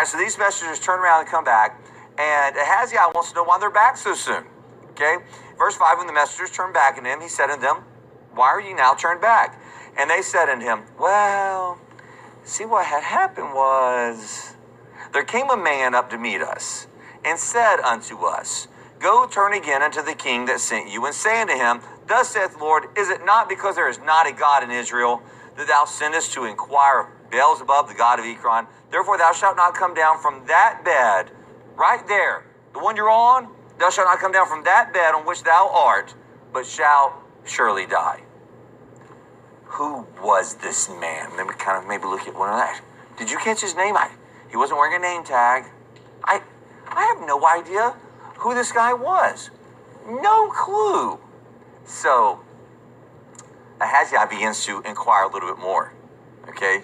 right, so these messengers turn around and come back, and Ahaziah wants to know why they're back so soon. Okay, verse 5, when the messengers turned back unto him, he said unto them, why are ye now turned back? And they said unto him, well, see, what had happened was, there came a man up to meet us, and said unto us, go turn again unto the king that sent you, and say unto him, thus saith the Lord, is it not because there is not a God in Israel, that thou sendest to inquire of Beelzebub, the god of Ekron? Therefore thou shalt not come down from that bed, right there, the one you're on, thou shalt not come down from that bed on which thou art, but shalt surely die. Who was this man? Then we kind of maybe look at one of that. Did you catch his name? He wasn't wearing a name tag. I have no idea who this guy was. No clue. So Ahaziah begins to inquire a little bit more. Okay?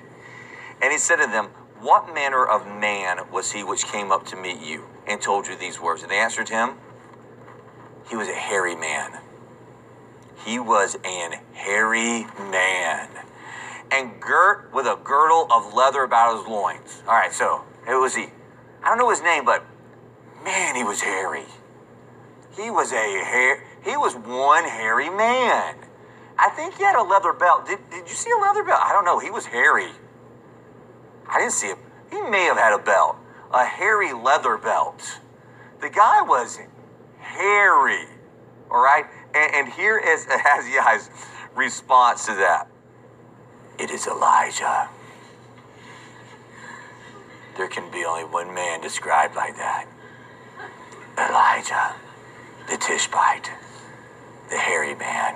And he said to them, what manner of man was he which came up to meet you and told you these words? And they answered him, he was a hairy man. He was an hairy man, and girt with a girdle of leather about his loins. All right, so who was he? I don't know his name, but man, he was hairy. He was one hairy man. I think he had a leather belt. Did you see a leather belt? I don't know. He was hairy. I didn't see it. He may have had a belt, a hairy leather belt. The guy was hairy. All right? And here is Ahaziah's response to that. It is Elijah. There can be only one man described like that. Elijah the Tishbite, the hairy man.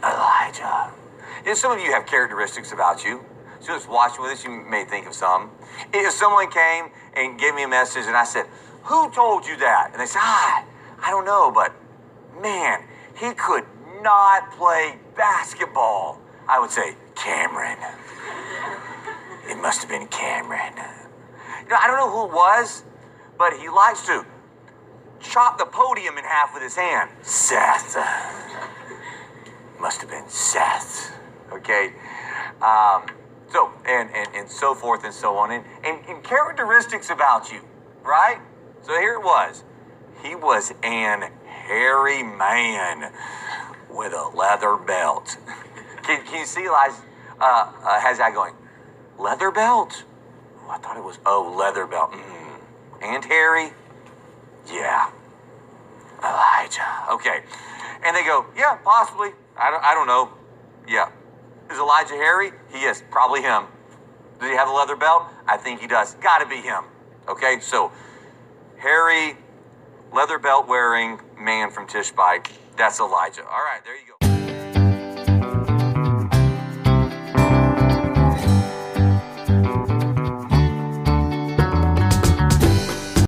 Elijah. You know, some of you have characteristics about you. So just watching with us, you may think of some. If someone came and gave me a message and I said, who told you that? And they said, I don't know, but man, he could not play basketball. I would say, Cameron. It must have been Cameron. You know, I don't know who it was, but he likes to chop the podium in half with his hand. Seth. Must have been Seth. Okay? So, and so forth and so on. And characteristics about you, right? So here it was. He was an hairy man with a leather belt. Can you see Ahaziah going, leather belt? Oh, I thought it was, leather belt. And hairy? Yeah. Elijah. Okay. And they go, yeah, possibly. I don't know. Yeah. Is Elijah hairy? He is. Probably him. Does he have a leather belt? I think he does. Got to be him. Okay, so hairy, leather belt wearing man from Tishbite. That's Elijah. All right, there you go.